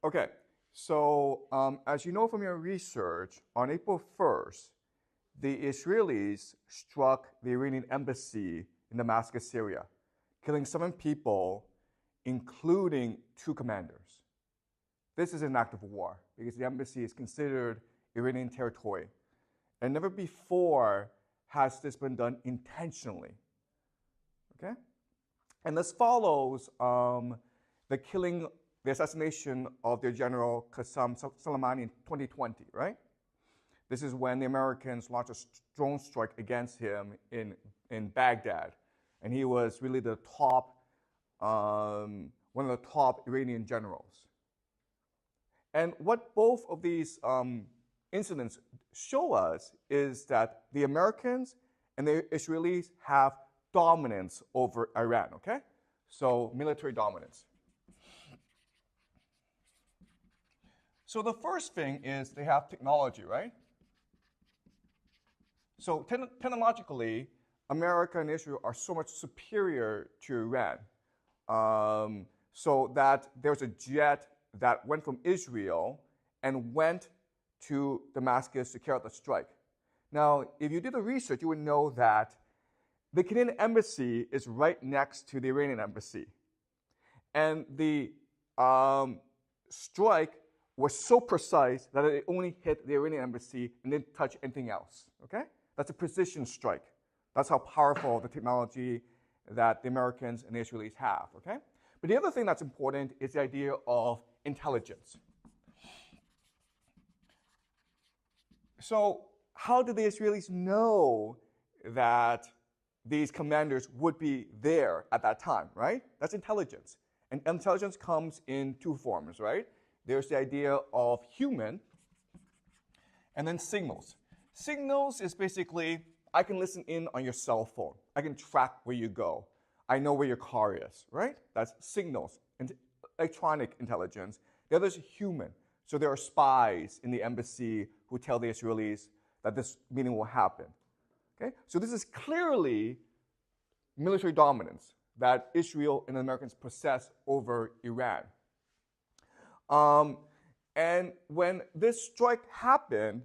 Okay, so as you know from your research, on April 1st, the Israelis struck the Iranian embassy in Damascus, Syria, killing 7 people, including 2 commanders. This is an act of war because the embassy is considered Iranian territory. And never before has this been done intentionally. Okay? And this follows the assassination of their general Qasem Soleimani in 2020, right? This is when the Americans launched a drone strike against him in Baghdad. And he was really the top, one of the top Iranian generals. And what both of these incidents show us is that the Americans and the Israelis have dominance over Iran, okay? So military dominance. So the first thing is they have technology, right? So technologically, America and Israel are so much superior to Iran. So that there's a jet that went from Israel and went to Damascus to carry out the strike. Now, if you did the research, you would know that the Canadian embassy is right next to the Iranian embassy. And the strike was so precise that it only hit the Iranian embassy and didn't touch anything else, okay? That's a precision strike. That's how powerful the technology that the Americans and the Israelis have, okay? But the other thing that's important is the idea of intelligence. So how did the Israelis know that these commanders would be there at that time, right? That's intelligence. And intelligence comes in 2 forms, right? There's the idea of human and then signals. Signals is basically, I can listen in on your cell phone. I can track where you go. I know where your car is, right? That's signals and electronic intelligence. The other is human. So there are spies in the embassy who tell the Israelis that this meeting will happen. Okay? So this is clearly military dominance that Israel and the Americans possess over Iran. And when this strike happened,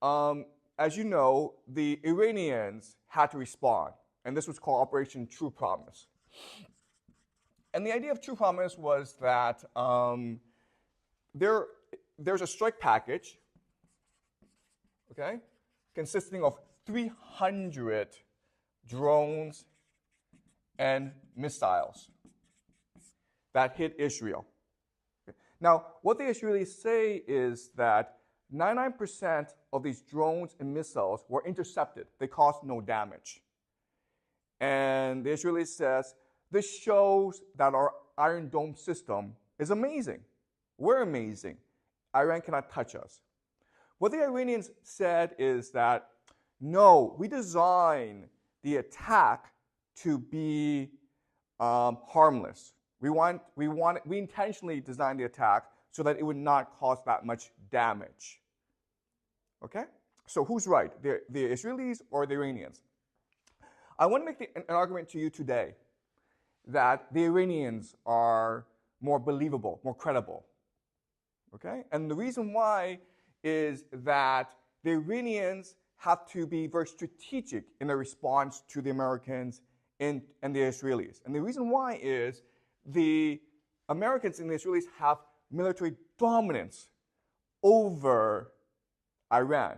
as you know, the Iranians had to respond. And this was called Operation True Promise. And the idea of True Promise was that there's a strike package, okay, consisting of 300 drones and missiles that hit Israel. Now, what the Israelis say is that 99% of these drones and missiles were intercepted. They caused no damage. And the Israelis says, this shows that our Iron Dome system is amazing. We're amazing. Iran cannot touch us. What the Iranians said is that, no, we designed the attack to be harmless. We intentionally designed the attack so that it would not cause that much damage. Okay? So who's right, the Israelis or the Iranians? I want to make an argument to you today that the Iranians are more believable, more credible. Okay? And the reason why is that the Iranians have to be very strategic in their response to the Americans and the Israelis. And the reason why is the Americans and the Israelis have military dominance over Iran.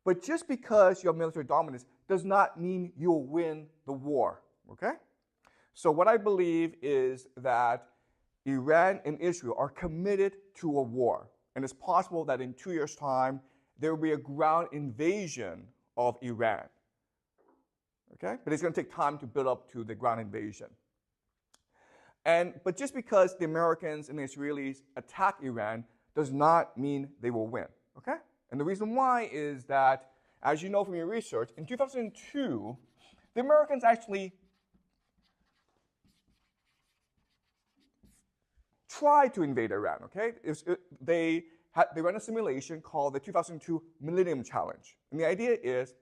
But just because you have military dominance does not mean you'll win the war, okay? So what I believe is that Iran and Israel are committed to a war. And it's possible that in 2 years' time, there will be a ground invasion of Iran. Okay? But it's going to take time to build up to the ground invasion. But just because the Americans and the Israelis attack Iran does not mean they will win. Okay? And the reason why is that, as you know from your research, in 2002, the Americans actually tried to invade Iran, okay? They ran a simulation called the 2002 Millennium Challenge. And the idea is,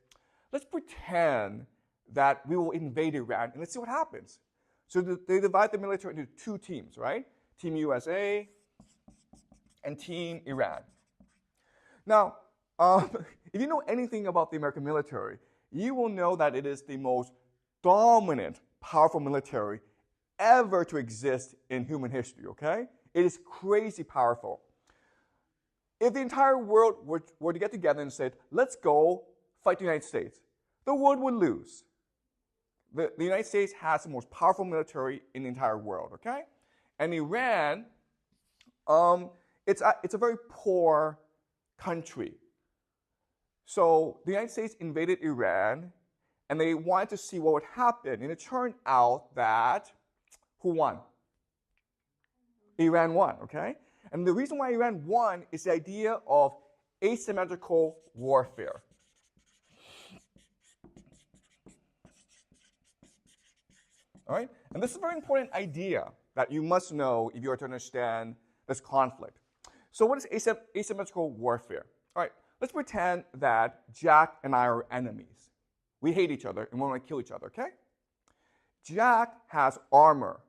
let's pretend that we will invade Iran and let's see what happens. So they divide the military into 2 teams, right? Team USA and Team Iran. Now, if you know anything about the American military, you will know that it is the most dominant, powerful military ever to exist in human history, okay? It is crazy powerful. If the entire world were to get together and said, let's go fight the United States, the world would lose. The United States has the most powerful military in the entire world, okay? And Iran, it's a very poor country. So the United States invaded Iran, and they wanted to see what would happen. And it turned out that, who won? Iran won, okay? And the reason why Iran won is the idea of asymmetrical warfare. All right? And this is a very important idea that you must know if you are to understand this conflict. So what is asymmetrical warfare? All right, let's pretend that Jack and I are enemies. We hate each other and we want to kill each other, okay? Jack has armor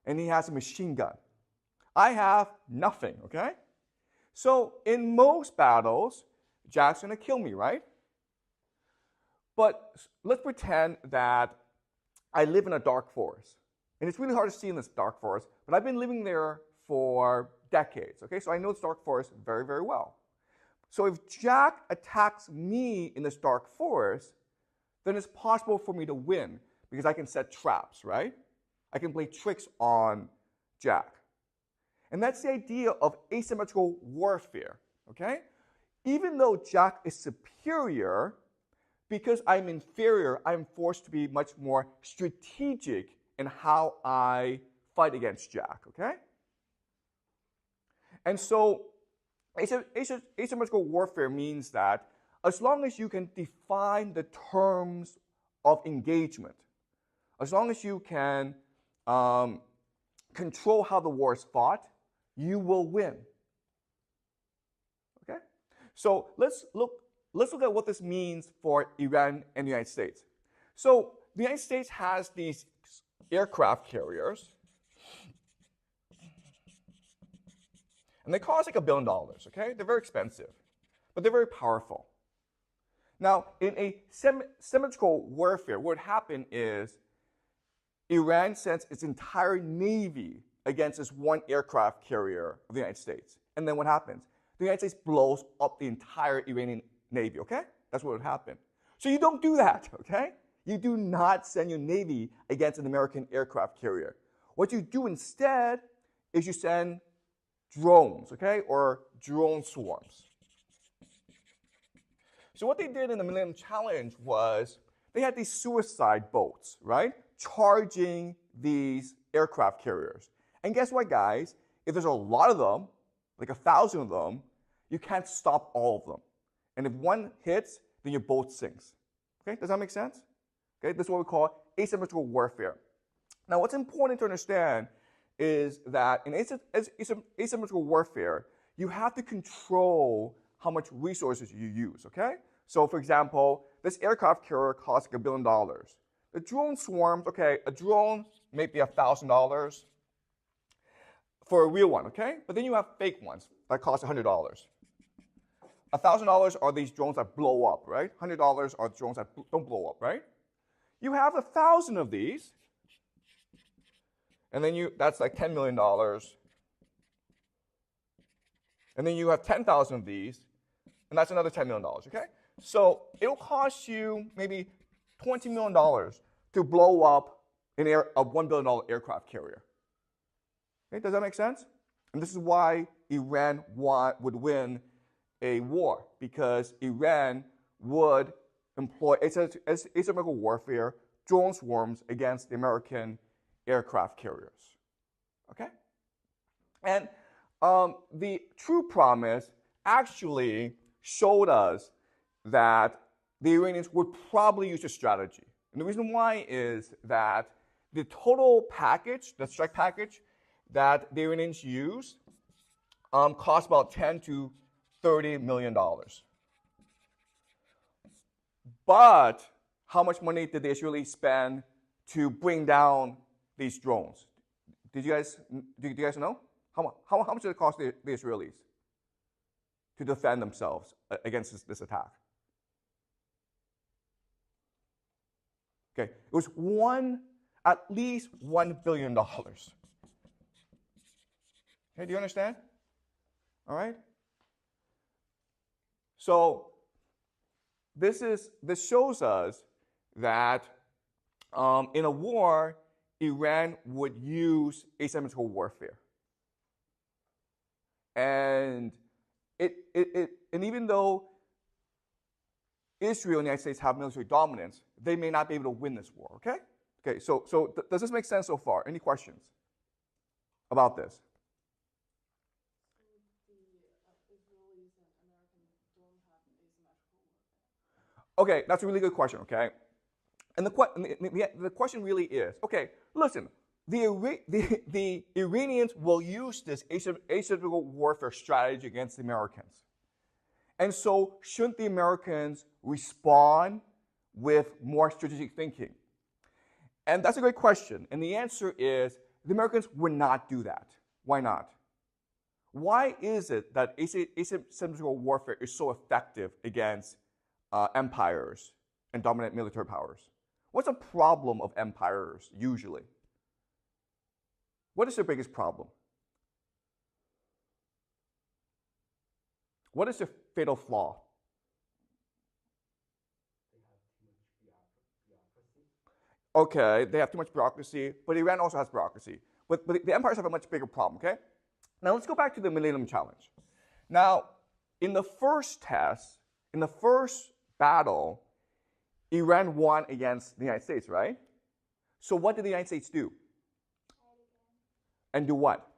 and he has a machine gun. I have nothing, okay? So in most battles, Jack's going to kill me, right? But let's pretend that I live in a dark forest. And it's really hard to see in this dark forest, but I've been living there for decades, okay? So I know this dark forest very, very well. So if Jack attacks me in this dark forest, then it's possible for me to win because I can set traps, right? I can play tricks on Jack. And that's the idea of asymmetrical warfare, okay? Even though Jack is superior, because I'm inferior, I'm forced to be much more strategic in how I fight against Jack, okay? And so asymmetrical warfare means that as long as you can define the terms of engagement, as long as you can control how the war is fought, you will win. Okay? So let's look at what this means for Iran and the United States. So the United States has these aircraft carriers, and they cost like $1 billion, okay? They're very expensive, but they're very powerful. Now, in a symmetrical warfare, what would happen is Iran sends its entire navy against this one aircraft carrier of the United States. And then what happens? The United States blows up the entire Iranian navy, okay? That's what would happen. So you don't do that, okay? You do not send your navy against an American aircraft carrier. What you do instead is you send drones, okay, or drone swarms. So what they did in the Millennium Challenge was they had these suicide boats, right, charging these aircraft carriers. And guess what, guys? If there's a lot of them, like 1,000 of them, you can't stop all of them. And if one hits, then your boat sinks. Okay, does that make sense? Okay, this is what we call asymmetrical warfare. Now, what's important to understand is that in asymmetrical warfare, you have to control how much resources you use, okay? So, for example, this aircraft carrier costs like $1 billion. The drone swarms, okay, a drone may be $1,000 for a real one, okay? But then you have fake ones that cost $100. $1,000 are these drones that blow up, right? $100 are drones that don't blow up, right? You have 1,000 of these, and then that's like $10 million. And then you have 10,000 of these, and that's another $10 million, okay? So it'll cost you maybe $20 million to blow up a $1 billion aircraft carrier. Okay, does that make sense? And this is why Iran would win a war, because Iran would employ asymmetrical warfare, drone swarms against the American aircraft carriers. Okay? And the True Promise actually showed us that the Iranians would probably use a strategy. And the reason why is that the total package, the strike package that the Iranians used, cost about $10 to $30 million. But how much money did the Israelis spend to bring down these drones? Did you guys know? How much did it cost the Israelis to defend themselves against this attack? Okay, it was at least $1 billion. Okay, do you understand? All right. So this shows us that in a war, Iran would use asymmetrical warfare, and and even though Israel and the United States have military dominance, they may not be able to win this war. Okay. Okay. So does this make sense so far? Any questions about this? Okay, that's a really good question, okay? And the question really is, okay, listen, the Iranians will use this asymmetrical warfare strategy against the Americans. And so shouldn't the Americans respond with more strategic thinking? And that's a great question. And the answer is the Americans would not do that. Why not? Why is it that asymmetrical warfare is so effective against empires and dominant military powers? What's the problem of empires usually? What is their biggest problem? What is their fatal flaw? Okay, they have too much bureaucracy, but Iran also has bureaucracy. But the empires have a much bigger problem, okay? Now let's go back to the Millennium Challenge. Now, in the first test, in the first battle, Iran won against the United States, right? So what did the United States do? And do what?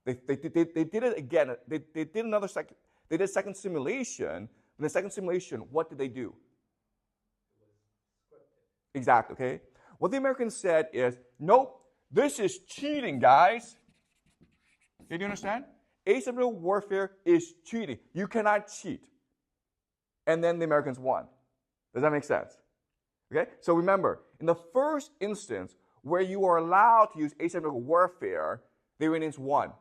They did it again. They did another second. They did a second simulation. In the second simulation, what did they do? Exactly. Okay. What the Americans said is, nope, this is cheating, guys. Did you understand? Asymmetrical warfare is cheating. You cannot cheat. And then the Americans won. Does that make sense? Okay? So remember, in the first instance where you are allowed to use asymmetrical warfare, the Iranians won.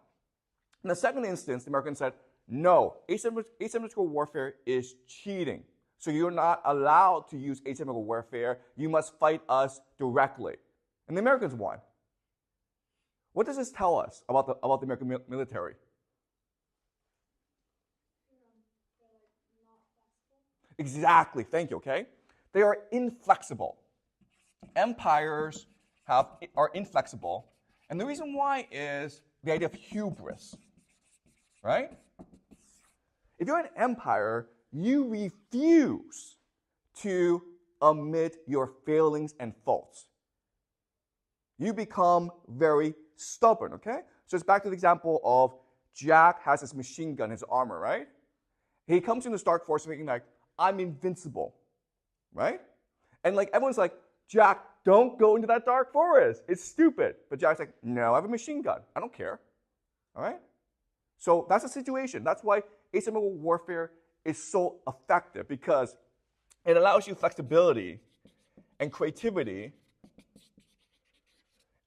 In the second instance, the Americans said, no, asymmetrical warfare is cheating. So you're not allowed to use asymmetrical warfare. You must fight us directly. And the Americans won. What does this tell us about the American military? Exactly. Thank you. Okay, they are inflexible. Empires are inflexible, and the reason why is the idea of hubris. Right? If you're an empire, you refuse to admit your failings and faults. You become very stubborn. Okay? So it's back to the example of Jack has his machine gun, his armor. Right? He comes in the Stark Force thinking like, I'm invincible, right? And like everyone's like, Jack, don't go into that dark forest. It's stupid. But Jack's like, no, I have a machine gun. I don't care. All right? So that's the situation. That's why asymmetrical warfare is so effective, because it allows you flexibility and creativity,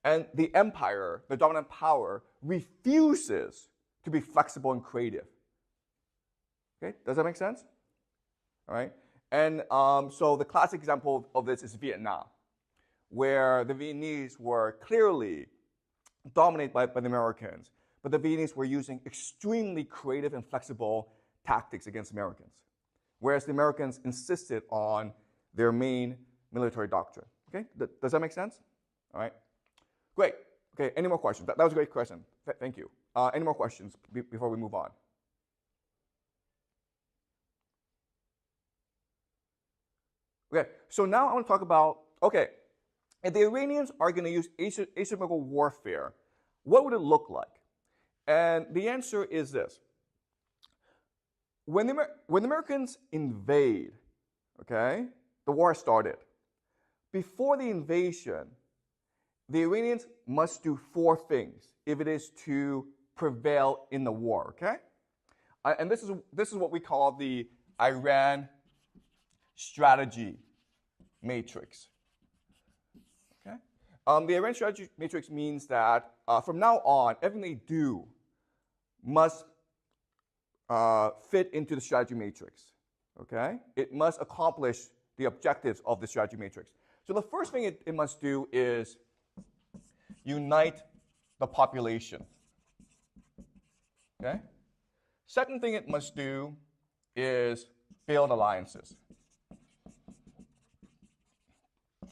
and the empire, the dominant power, refuses to be flexible and creative. Okay? Does that make sense? All right, and so the classic example of this is Vietnam, where the Vietnamese were clearly dominated by the Americans, but the Vietnamese were using extremely creative and flexible tactics against Americans, whereas the Americans insisted on their main military doctrine. Okay, does that make sense? All right, great. Okay, any more questions? That was a great question. Thank you. Any more questions before we move on? Okay, so now I want to talk about, okay, if the Iranians are going to use asymmetrical warfare, what would it look like? And the answer is this. When the Americans invade, okay, the war started. Before the invasion, the Iranians must do 4 things if it is to prevail in the war, okay? And this is what we call the Iran strategy matrix. Okay? The Iran strategy matrix means that from now on, everything they do must fit into the strategy matrix. Okay? It must accomplish the objectives of the strategy matrix. So the first thing it must do is unite the population. Okay? Second thing it must do is build alliances.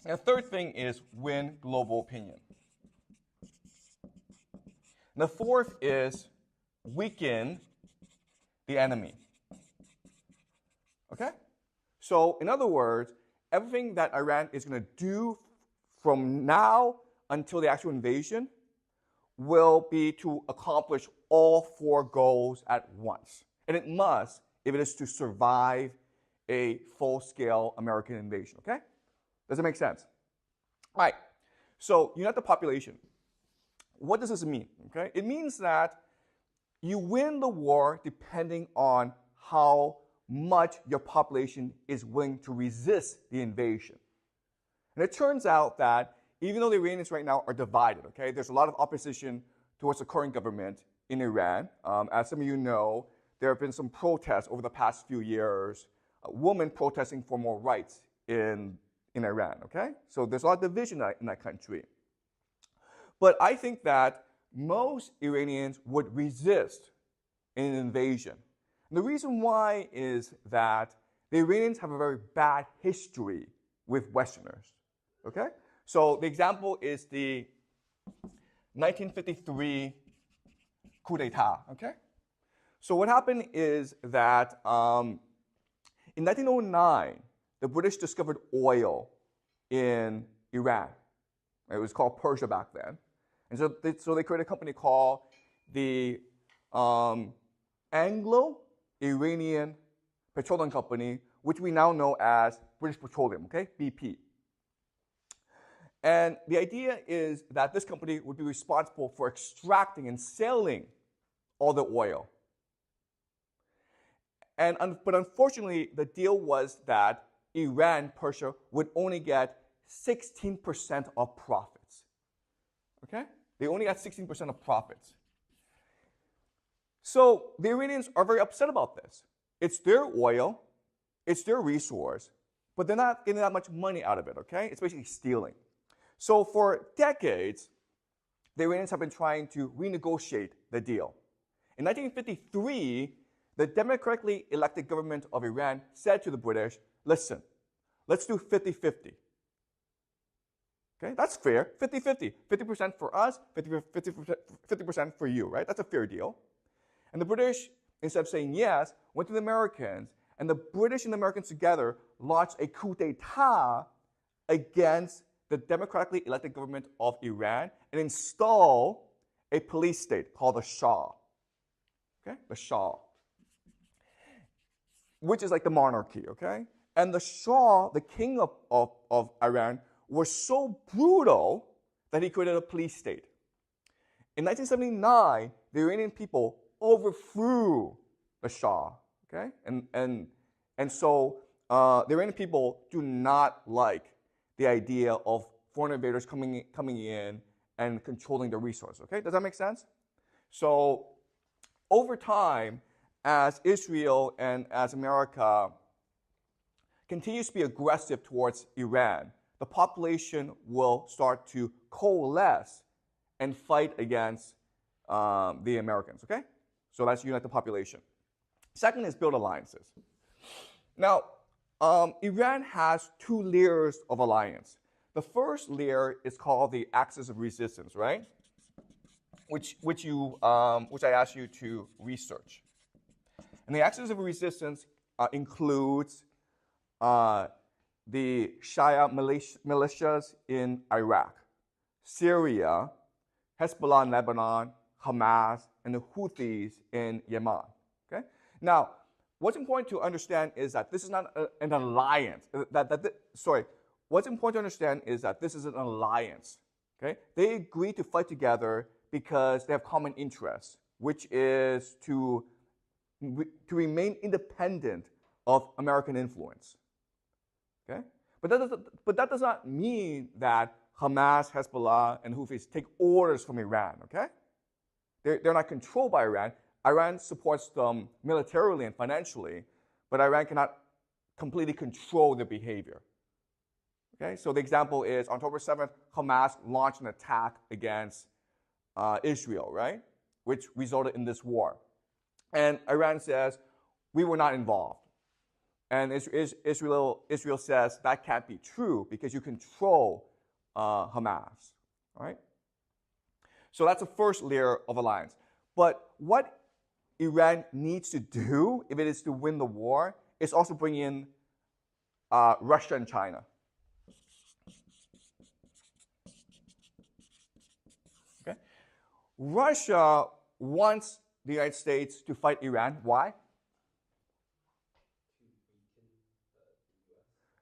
And the third thing is win global opinion. And the fourth is weaken the enemy. Okay? So, in other words, everything that Iran is going to do from now until the actual invasion will be to accomplish all four goals at once. And it must, if it is to survive a full-scale American invasion. Okay? Does it make sense? All right. So, unite the population. What does this mean? Okay? It means that you win the war depending on how much your population is willing to resist the invasion. And it turns out that even though the Iranians right now are divided, okay, there's a lot of opposition towards the current government in Iran. As some of you know, there have been some protests over the past few years, women protesting for more rights in Iran, okay? So there's a lot of division in that country. But I think that most Iranians would resist an invasion. And the reason why is that the Iranians have a very bad history with Westerners, okay? So the example is the 1953 coup d'etat, okay? So what happened is that in 1909, the British discovered oil in Iran. It was called Persia back then. And so they created a company called the Anglo-Iranian Petroleum Company, which we now know as British Petroleum, okay, BP. And the idea is that this company would be responsible for extracting and selling all the oil. But unfortunately, the deal was that Iran, Persia, would only get 16% of profits. Okay? They only got 16% of profits. So the Iranians are very upset about this. It's their oil, it's their resource, but they're not getting that much money out of it, okay? It's basically stealing. So for decades, the Iranians have been trying to renegotiate the deal. In 1953, the democratically elected government of Iran said to the British, listen, let's do 50-50. Okay, that's fair, 50-50. 50% for us, 50% for you, right? That's a fair deal. And the British, instead of saying yes, went to the Americans, and the British and the Americans together launched a coup d'etat against the democratically elected government of Iran and installed a police state called the Shah. Okay, the Shah, which is like the monarchy, okay? And the Shah, the king of Iran, was so brutal that he created a police state. In 1979, the Iranian people overthrew the Shah, okay? And so the Iranian people do not like the idea of foreign invaders coming in and controlling the resource, okay? Does that make sense? So over time, as Israel and as America continues to be aggressive towards Iran, the population will start to coalesce and fight against the Americans, okay? So that's unite the population. Second is build alliances. Now, Iran has two layers of alliance. The first layer is called the axis of resistance, right? Which I asked you to research. And the axis of resistance includes the Shia militias in Iraq, Syria, Hezbollah in Lebanon, Hamas, and the Houthis in Yemen. Okay? Now, what's important to understand is that this is not an alliance. What's important to understand is that this is an alliance. Okay? They agree to fight together because they have common interests, which is to remain independent of American influence. Okay? But that does not mean that Hamas, Hezbollah, and Houthis take orders from Iran, okay? They're not controlled by Iran. Iran supports them militarily and financially, but Iran cannot completely control their behavior. Okay, so the example is on October 7th, Hamas launched an attack against Israel, right? Which resulted in this war. And Iran says, we were not involved. And Israel says that can't be true because you control Hamas, right? So that's the first layer of alliance. But what Iran needs to do, if it is to win the war, is also bring in Russia and China. Okay? Russia wants the United States to fight Iran. Why?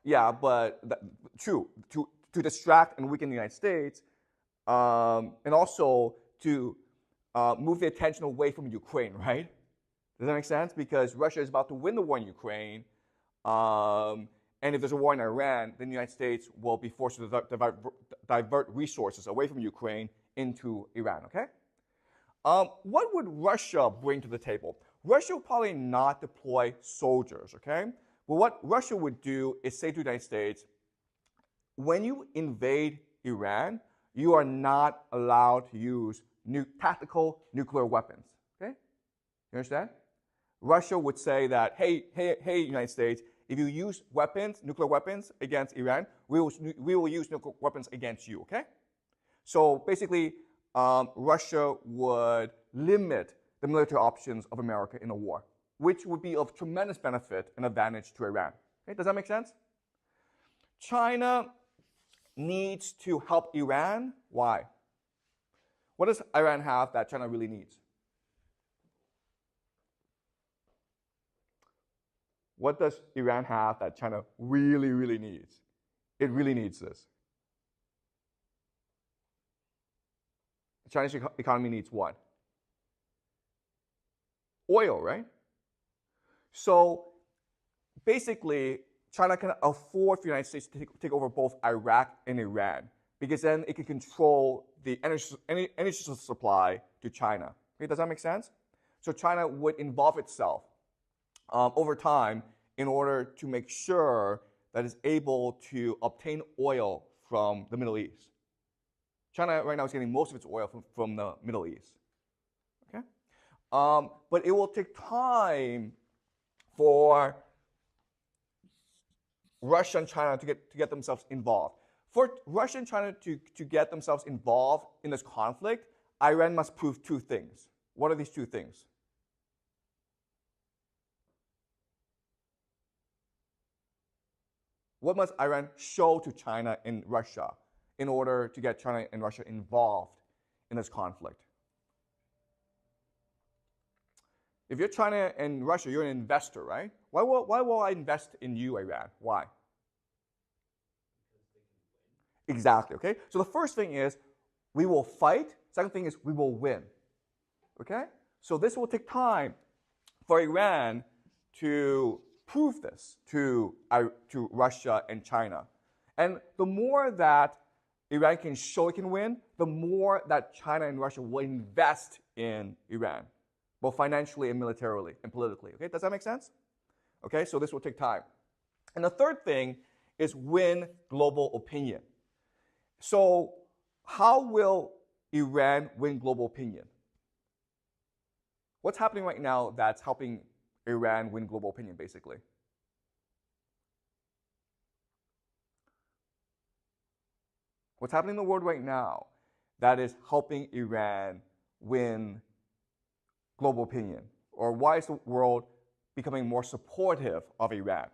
Yeah, but true, to distract and weaken the United States, and also to move the attention away from Ukraine, right? Does that make sense? Because Russia is about to win the war in Ukraine, and if there's a war in Iran, then the United States will be forced to divert resources away from Ukraine into Iran, okay? What would Russia bring to the table? Russia will probably not deploy soldiers, okay? But what Russia would do is say to the United States, when you invade Iran, you are not allowed to use tactical nuclear weapons, okay? You understand? Russia would say that, hey, United States, if you use nuclear weapons against Iran, we will use nuclear weapons against you, okay? So basically, Russia would limit the military options of America in a war, which would be of tremendous benefit and advantage to Iran. Okay, does that make sense? China needs to help Iran. Why? What does Iran have that China really needs? What does Iran have that China really, really needs? It really needs this. The Chinese economy needs what? Oil, right? So basically, China can afford for the United States to take over both Iraq and Iran because then it can control the energy supply to China. Okay, does that make sense? So China would involve itself over time in order to make sure that it's able to obtain oil from the Middle East. China right now is getting most of its oil from the Middle East. Okay? But it will take time for Russia and China to get themselves involved. For Russia and China to get themselves involved in this conflict, Iran must prove two things. What are these two things? What must Iran show to China and Russia in order to get China and Russia involved in this conflict? If you're China and Russia, you're an investor, right? Why will I invest in you, Iran? Why? Exactly, okay? So the first thing is we will fight. Second thing is we will win, okay? So this will take time for Iran to prove this to Russia and China. And the more that Iran can show it can win, the more that China and Russia will invest in Iran, both financially and militarily and politically. Okay, does that make sense? Okay, so this will take time. And the third thing is win global opinion. So how will Iran win global opinion? What's happening right now that's helping Iran win global opinion, basically? What's happening in the world right now that is helping Iran win global opinion? Or why is the world becoming more supportive of Iran?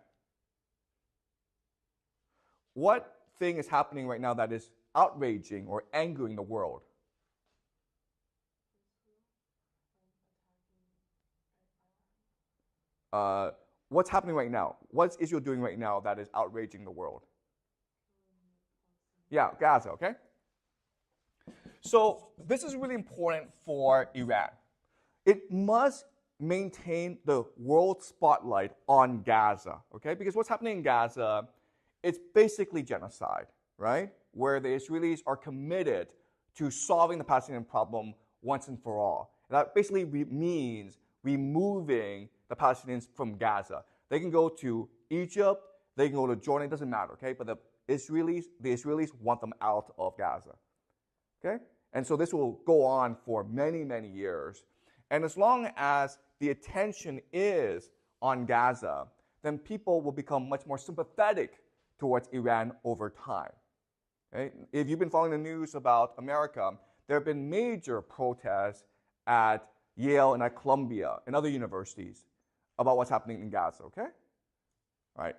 What thing is happening right now that is outraging or angering the world? What's happening right now? What's Israel doing right now that is outraging the world? Yeah, Gaza, okay? So this is really important for Iran. It must maintain the world spotlight on Gaza, okay? Because what's happening in Gaza, it's basically genocide, right, where the Israelis are committed to solving the Palestinian problem once and for all. And that basically means removing the Palestinians from Gaza. They can go to Egypt, they can go to Jordan, it doesn't matter, okay? But the Israelis want them out of Gaza, okay? And so this will go on for many, many years. And as long as the attention is on Gaza, then people will become much more sympathetic towards Iran over time. Okay? If you've been following the news about America, there have been major protests at Yale and at Columbia and other universities about what's happening in Gaza, okay? All right.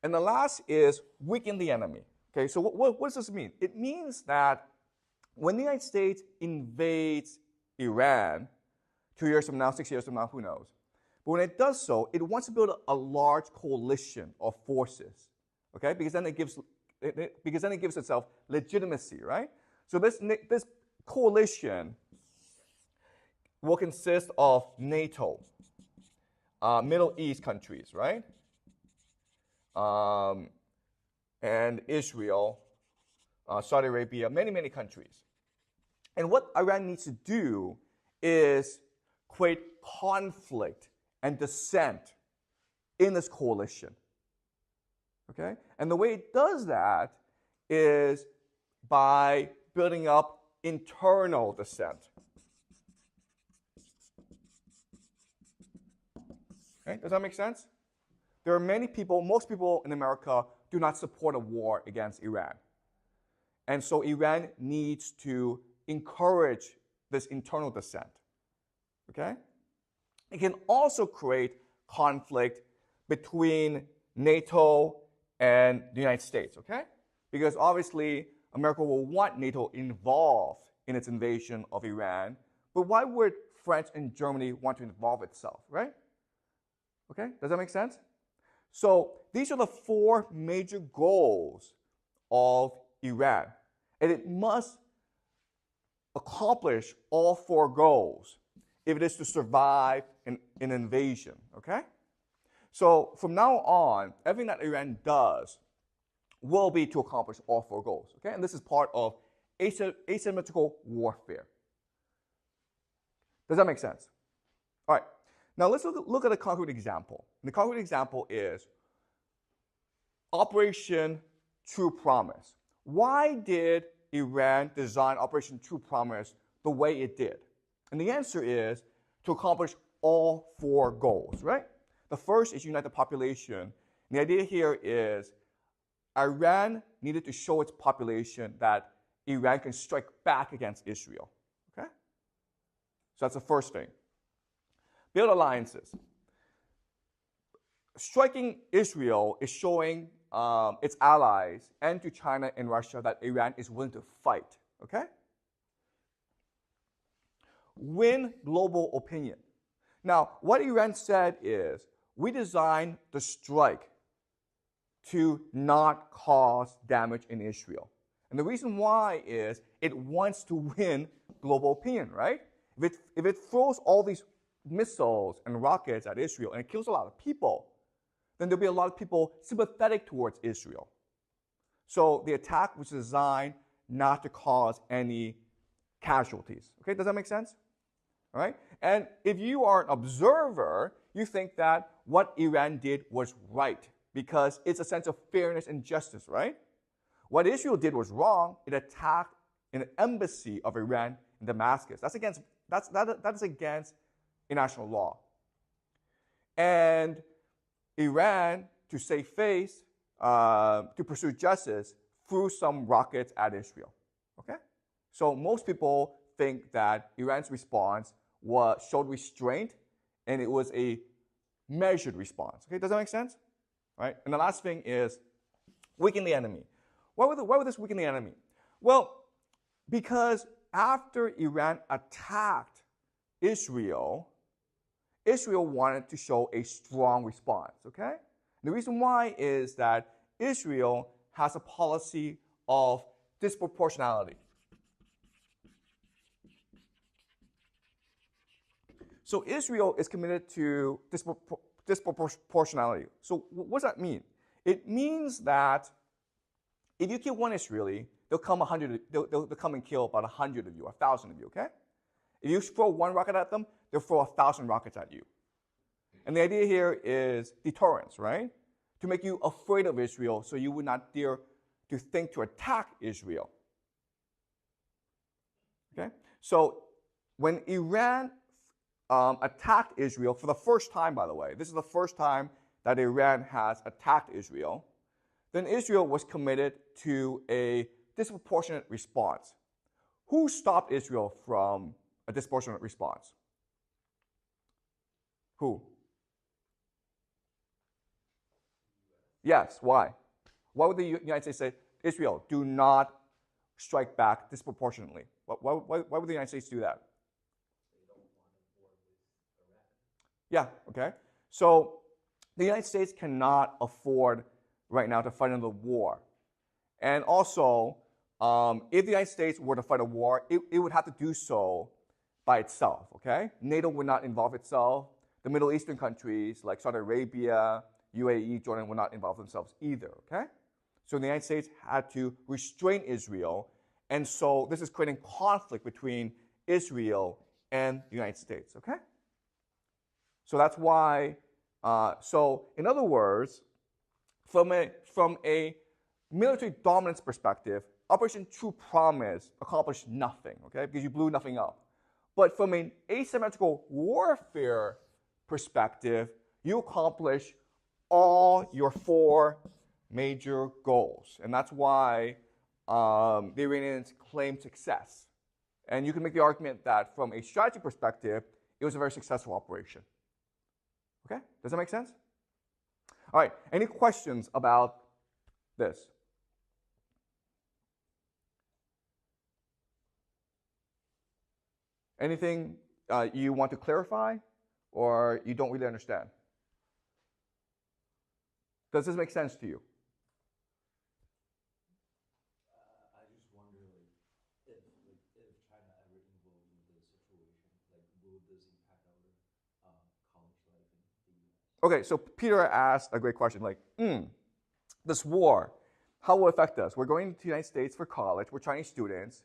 And the last is weaken the enemy. Okay, so what does this mean? It means that when the United States invades Iran 2 years from now, 6 years from now, who knows? But when it does so, it wants to build a large coalition of forces, okay? Because then it gives itself legitimacy, right? So this coalition will consist of NATO, Middle East countries, right? And Israel, Saudi Arabia, many, many countries. And what Iran needs to do is create conflict and dissent in this coalition. Okay? And the way it does that is by building up internal dissent. Okay? Does that make sense? There are many people, most people in America do not support a war against Iran. And so Iran needs to encourage this internal dissent. Okay? It can also create conflict between NATO and the United States, okay? Because obviously America will want NATO involved in its invasion of Iran, but why would France and Germany want to involve itself, right? Okay, does that make sense? So these are the 4 major goals of Iran, and it must accomplish all 4 goals if it is to survive an invasion, okay? So from now on, everything that Iran does will be to accomplish all 4 goals, okay? And this is part of asymmetrical warfare. Does that make sense? All right. Now let's look at a concrete example. And the concrete example is Operation True Promise. Why did Iran design Operation True Promise the way it did? And the answer is to accomplish all 4 goals, right? The first is unite the population. And the idea here is Iran needed to show its population that Iran can strike back against Israel, okay? So that's the first thing. Build alliances. Striking Israel is showing its allies and to China and Russia that Iran is willing to fight, okay? Win global opinion. Now, what Iran said is, we designed the strike to not cause damage in Israel. And the reason why is it wants to win global opinion, right? If it throws all these missiles and rockets at Israel and it kills a lot of people, then there'll be a lot of people sympathetic towards Israel. So the attack was designed not to cause any casualties. Okay, does that make sense? All right? And if you are an observer, you think that what Iran did was right because it's a sense of fairness and justice, right? What Israel did was wrong. It attacked an embassy of Iran in Damascus. That is against international law. And Iran, to save face, to pursue justice, threw some rockets at Israel. Okay? So most people think that Iran's response showed restraint, and it was a measured response. Okay, does that make sense? All right. And the last thing is weaken the enemy. Why would this weaken the enemy? Well, because after Iran attacked Israel, Israel wanted to show a strong response. Okay. And the reason why is that Israel has a policy of disproportionality. So Israel is committed to disproportionality. So what does that mean? It means that If you kill one Israeli, they'll come and kill about 100 of you, 1,000 of you, okay? If you throw one rocket at them, they'll throw 1,000 rockets at you. And the idea here is deterrence, right? To make you afraid of Israel so you would not dare to think to attack Israel. Okay? So when Iran attacked Israel for the first time, by the way, this is the first time that Iran has attacked Israel, then Israel was committed to a disproportionate response. Who stopped Israel from a disproportionate response? Who? Yes, why? Why would the United States say, Israel, do not strike back disproportionately? Why would the United States do that? They don't want a war with Iran. Yeah, okay. So the United States cannot afford right now to fight another war. And also, if the United States were to fight a war, it would have to do so by itself, okay? NATO would not involve itself. The Middle Eastern countries like Saudi Arabia, UAE, Jordan would not involve themselves either, okay? So the United States had to restrain Israel, and so this is creating conflict between Israel and the United States, okay? So that's why, so in other words, from a military dominance perspective, Operation True Promise accomplished nothing, okay, because you blew nothing up. But from an asymmetrical warfare perspective, you accomplish all your 4 major goals. And that's why the Iranians claim success. And you can make the argument that from a strategy perspective, it was a very successful operation. Okay? Does that make sense? All right. Any questions about this? Anything you want to clarify or you don't really understand? Does this make sense to you? I just wonder, if China ever involved in the situation, will this impact our college life in the U.S.? Okay, so Peter asked a great question, this war, how will it affect us? We're going to the United States for college, we're Chinese students.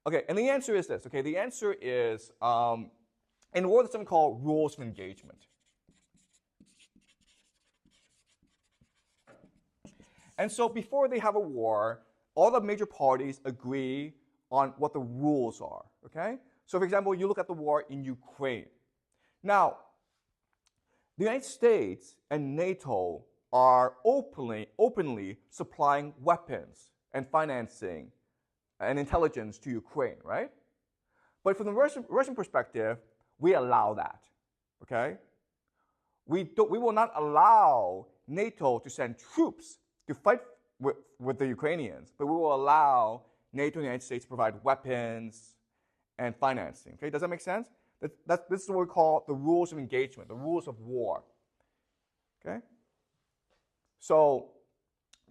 Okay, and the answer is this, okay? The answer is, in war, there's something called rules of engagement. And so before they have a war, all the major parties agree on what the rules are, okay? So for example, you look at the war in Ukraine. Now, the United States and NATO are openly supplying weapons and financing and intelligence to Ukraine, right? But from the Russian perspective, we allow that, okay? We will not allow NATO to send troops to fight with the Ukrainians, but we will allow NATO and the United States to provide weapons and financing, okay? Does that make sense? This is what we call the rules of engagement, the rules of war, okay? So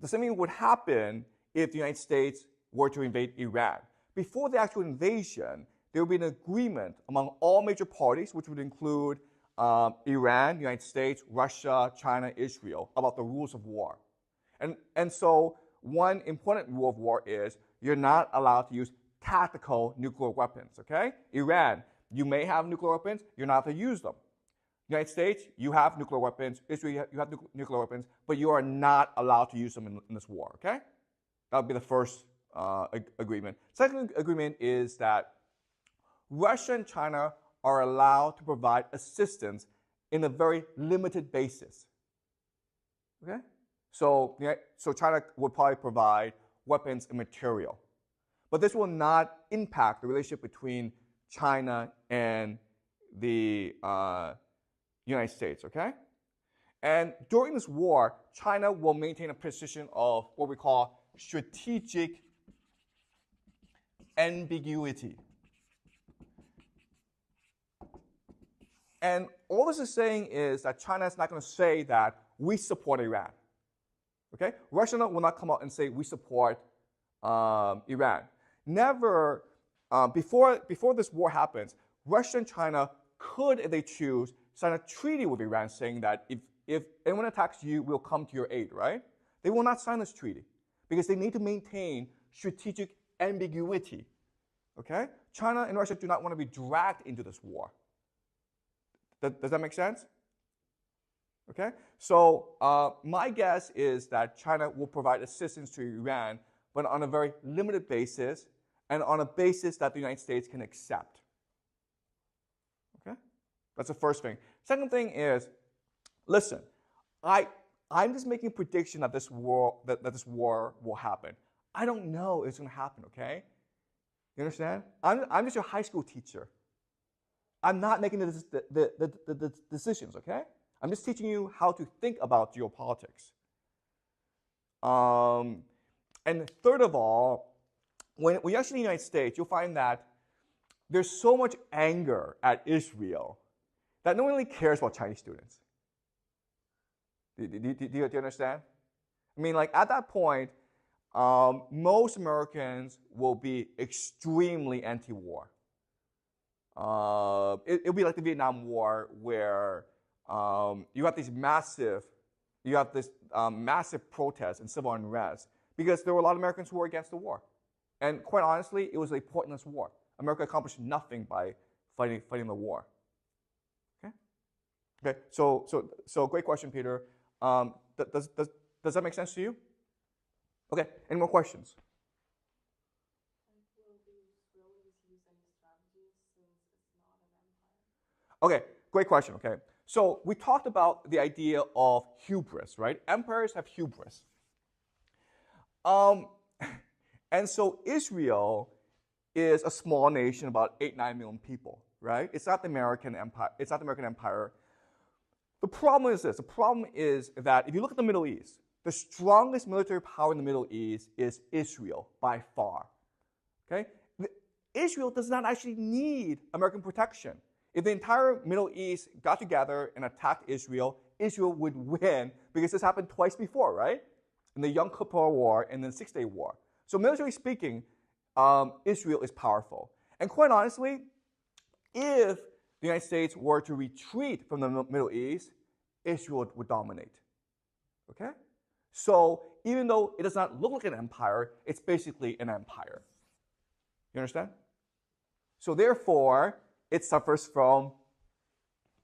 the same thing would happen if the United States were to invade Iran. Before the actual invasion, there would be an agreement among all major parties, which would include Iran, United States, Russia, China, Israel, about the rules of war. And so one important rule of war is you're not allowed to use tactical nuclear weapons, okay? Iran, you may have nuclear weapons, you're not allowed to use them. United States, you have nuclear weapons, Israel, you have nuclear weapons, but you are not allowed to use them in this war, okay? That would be the first agreement. Second agreement is that Russia and China are allowed to provide assistance in a very limited basis, okay? So China would probably provide weapons and material. But this will not impact the relationship between China and the United States, okay? And during this war, China will maintain a position of what we call strategic ambiguity. And all this is saying is that China is not going to say that we support Iran. Okay? Russia will not come out and say we support Iran. Never, before this war happens, Russia and China could, if they choose, sign a treaty with Iran saying that if anyone attacks you, we'll come to your aid, right? They will not sign this treaty because they need to maintain strategic ambiguity. Okay? China and Russia do not want to be dragged into this war. Does that make sense? Okay? So my guess is that China will provide assistance to Iran, but on a very limited basis and on a basis that the United States can accept. Okay? That's the first thing. Second thing is, listen, I'm just making a prediction that this war will happen. I don't know if it's going to happen, okay? You understand? I'm just your high school teacher. I'm not making the decisions, okay? I'm just teaching you how to think about geopolitics. And third of all, when you're actually in the United States, you'll find that there's so much anger at Israel that no one really cares about Chinese students. Do you understand? I mean, like at that point, most Americans will be extremely anti-war. It'll be like the Vietnam War, where you have this massive protest and civil unrest because there were a lot of Americans who were against the war, and quite honestly, it was a pointless war. America accomplished nothing by fighting the war. Okay. So great question, Peter. Does that make sense to you? Okay. Any more questions? Will the Israelis use any strategies since it's not an empire? Okay, great question, okay. So we talked about the idea of hubris, right? Empires have hubris. And so Israel is a small nation, about 8-9 million people, right? It's not the American empire. It's not the American empire. The problem is this. The problem is that if you look at the Middle East, the strongest military power in the Middle East is Israel by far. Okay? Israel does not actually need American protection. If the entire Middle East got together and attacked Israel, Israel would win because this happened twice before, right? In the Yom Kippur War and then the Six-Day War. So military speaking, Israel is powerful. And quite honestly, if the United States were to retreat from the Middle East, Israel would dominate. Okay? So even though it does not look like an empire, it's basically an empire. You understand? So therefore, it suffers from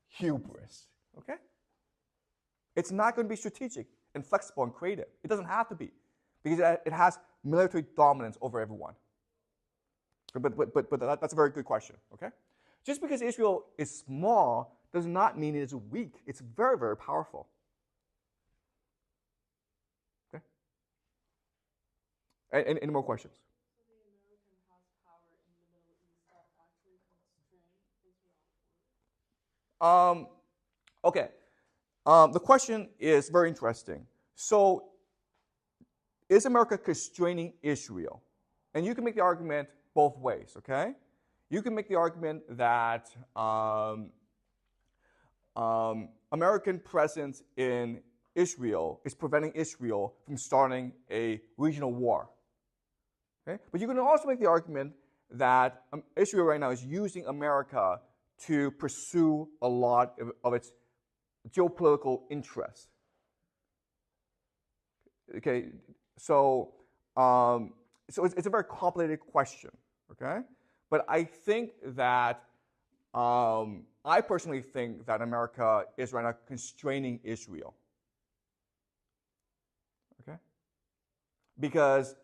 hubris. Okay? It's not going to be strategic and flexible and creative. It doesn't have to be, because it has military dominance over everyone. But that's a very good question. Okay? Just because Israel is small does not mean it is weak. It's very, very powerful. Okay? Any more questions? So the American has power in the Middle East that actually constrain Israel. Okay. The question is very interesting. So, is America constraining Israel? And you can make the argument both ways, okay? You can make the argument that American presence in Israel is preventing Israel from starting a regional war. Okay? But you can also make the argument that Israel right now is using America to pursue a lot of its geopolitical interests. Okay, so it's a very complicated question. Okay, but I think that I personally think that America is right now constraining Israel. Okay, because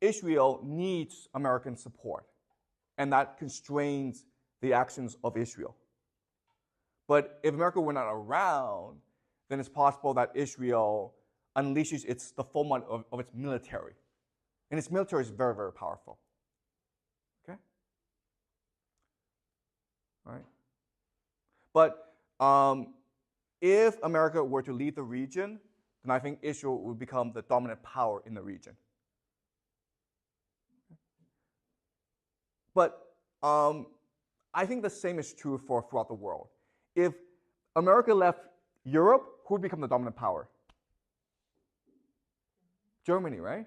Israel needs American support, and that constrains the actions of Israel. But if America were not around, then it's possible that Israel unleashes the full might of its military. And its military is very, very powerful. Okay? All right? But if America were to leave the region, then I think Israel would become the dominant power in the region. But I think the same is true throughout the world. If America left Europe, who would become the dominant power? Germany, right?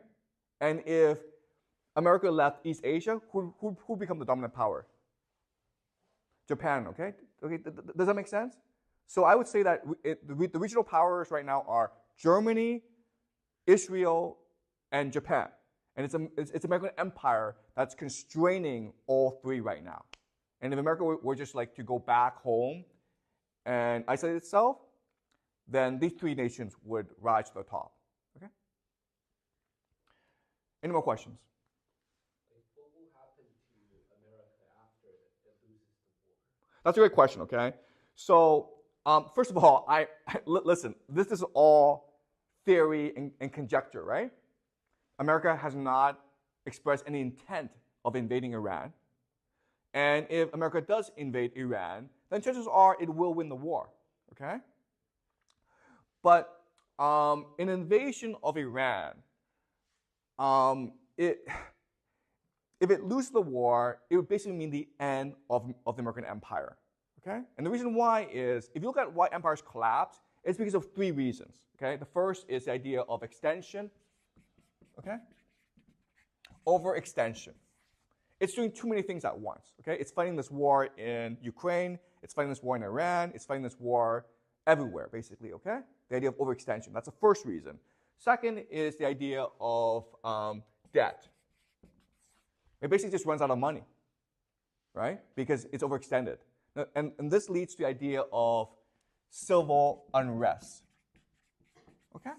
And if America left East Asia, who would become the dominant power? Japan, okay? Does that make sense? So I would say that the regional powers right now are Germany, Israel, and Japan. And it's American empire that's constraining all three right now. And if America were just like to go back home and isolate itself, then these three nations would rise to the top. Okay? Any more questions? What will happen to America after it loses the war? That's a great question, okay? So, first of all, listen, this is all theory and conjecture, right? America has not expressed any intent of invading Iran. And if America does invade Iran, then chances are it will win the war, okay? But an invasion of Iran, if it loses the war, it would basically mean the end of the American empire, okay? And the reason why is, if you look at why empires collapse, it's because of three reasons, okay? The first is the idea of extension, okay? Overextension. It's doing too many things at once, okay? It's fighting this war in Ukraine, it's fighting this war in Iran, it's fighting this war everywhere, basically, okay? The idea of overextension, that's the first reason. Second is the idea of debt. It basically just runs out of money, right? Because it's overextended. And this leads to the idea of civil unrest, okay?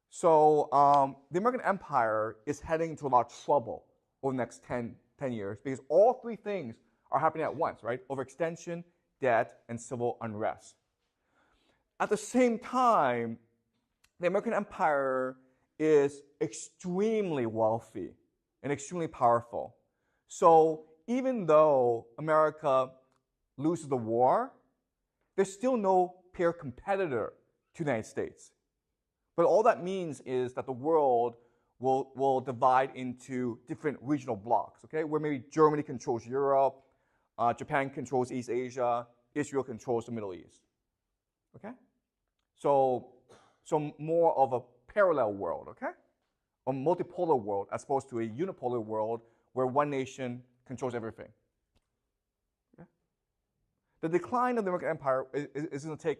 So the American empire is heading into a lot of trouble over the next 10 years because all three things are happening at once, right? Overextension, debt, and civil unrest. At the same time, the American empire is extremely wealthy and extremely powerful. So even though America loses the war, there's still no peer competitor to the United States. But all that means is that the world will divide into different regional blocks, okay? Where maybe Germany controls Europe, Japan controls East Asia, Israel controls the Middle East, okay? So more of a parallel world, okay? A multipolar world as opposed to a unipolar world where one nation controls everything. Okay? The decline of the American empire is going to take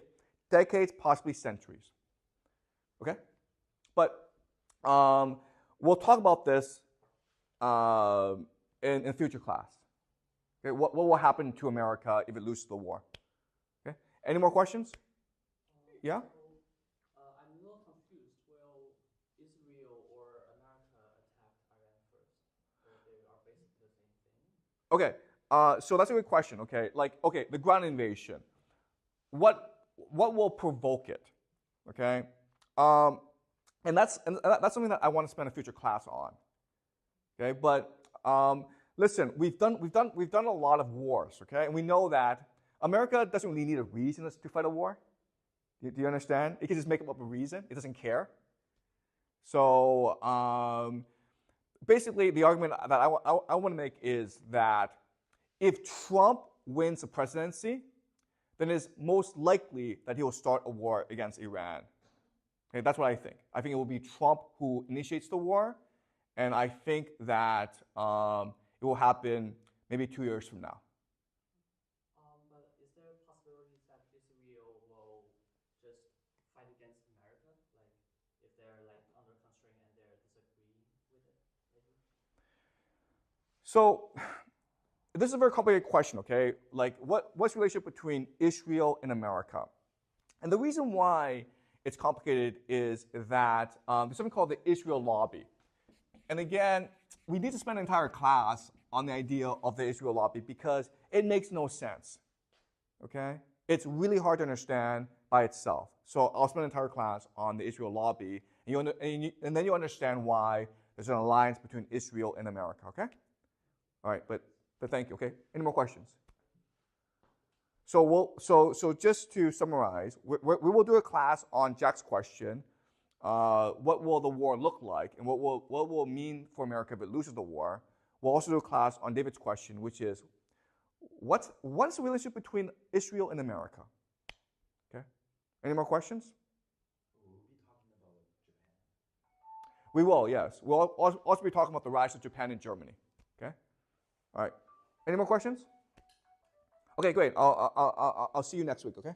decades, possibly centuries. Okay? But we'll talk about this in future class. Okay? What will happen to America if it loses the war? Okay? Any more questions? Yeah? I'm a little confused. Will Israel or America attack Iran first? Or they are basically the same thing? Okay. So that's a good question. Okay. Okay, the ground invasion. What will provoke it? Okay. And that's something that I want to spend a future class on. Okay. But listen, we've done a lot of wars. Okay. And we know that America doesn't really need a reason to fight a war. Do you understand? It can just make up a reason. It doesn't care. So basically, the argument that I want to make is that if Trump wins the presidency, then it's most likely that he will start a war against Iran. Okay, that's what I think. I think it will be Trump who initiates the war, and I think that it will happen maybe 2 years from now. But is there possibilities that Israel will just fight against America? Like, if they're like under constraint and they're disagreeing with it, maybe? So this is a very complicated question, okay? Like, what's the relationship between Israel and America? And the reason why it's complicated is that there's something called the Israel lobby. And again, we need to spend an entire class on the idea of the Israel lobby because it makes no sense, okay? It's really hard to understand by itself. So I'll spend an entire class on the Israel lobby, and then you understand why there's an alliance between Israel and America, okay? All right, but thank you, okay? Any more questions? So just to summarize, we will do a class on Jack's question, what will the war look like, and what will it mean for America if it loses the war. We'll also do a class on David's question, which is, what's the relationship between Israel and America? Okay. Any more questions? We'll be talking about Japan. We will, yes. We'll also be talking about the rise of Japan and Germany. Okay. All right. Any more questions? Okay, great. I'll see you next week. Okay.